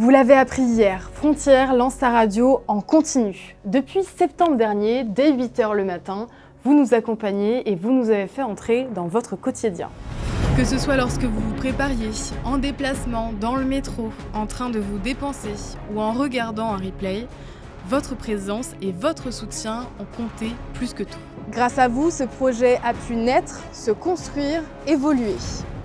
Vous l'avez appris hier, Frontières lance sa radio en continu. Depuis septembre dernier, dès 8h le matin, vous nous accompagnez et vous nous avez fait entrer dans votre quotidien. Que ce soit lorsque vous vous prépariez, en déplacement, dans le métro, en train de vous dépenser ou en regardant un replay, votre présence et votre soutien ont compté plus que tout. Grâce à vous, ce projet a pu naître, se construire, évoluer.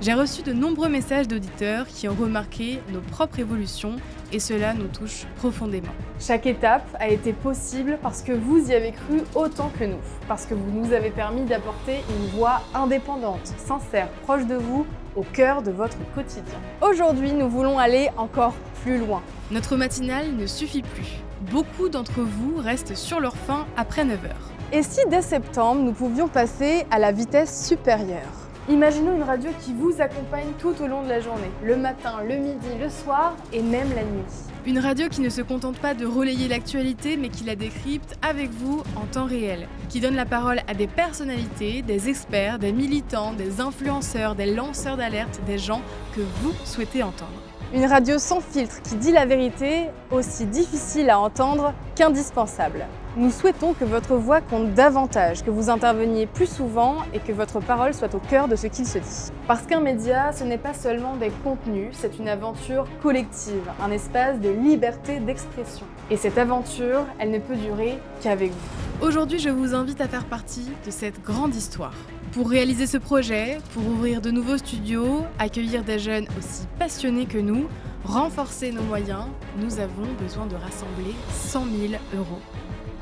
J'ai reçu de nombreux messages d'auditeurs qui ont remarqué nos propres évolutions et cela nous touche profondément. Chaque étape a été possible parce que vous y avez cru autant que nous, parce que vous nous avez permis d'apporter une voix indépendante, sincère, proche de vous, au cœur de votre quotidien. Aujourd'hui, nous voulons aller encore plus loin. Notre matinale ne suffit plus. Beaucoup d'entre vous restent sur leur faim après 9h. Et si dès septembre, nous pouvions passer à la vitesse supérieure? Imaginons une radio qui vous accompagne tout au long de la journée, le matin, le midi, le soir et même la nuit. Une radio qui ne se contente pas de relayer l'actualité, mais qui la décrypte avec vous en temps réel, qui donne la parole à des personnalités, des experts, des militants, des influenceurs, des lanceurs d'alerte, des gens que vous souhaitez entendre. Une radio sans filtre qui dit la vérité, aussi difficile à entendre qu'indispensable. Nous souhaitons que votre voix compte davantage, que vous interveniez plus souvent et que votre parole soit au cœur de ce qu'il se dit. Parce qu'un média, ce n'est pas seulement des contenus, c'est une aventure collective, un espace de liberté d'expression. Et cette aventure, elle ne peut durer qu'avec vous. Aujourd'hui, je vous invite à faire partie de cette grande histoire. Pour réaliser ce projet, pour ouvrir de nouveaux studios, accueillir des jeunes aussi passionnés que nous, renforcer nos moyens, nous avons besoin de rassembler 100 000 €.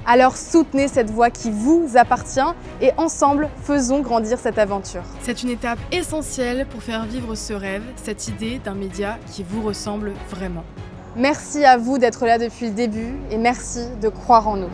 Alors soutenez cette voix qui vous appartient et ensemble, faisons grandir cette aventure. C'est une étape essentielle pour faire vivre ce rêve, cette idée d'un média qui vous ressemble vraiment. Merci à vous d'être là depuis le début et merci de croire en nous.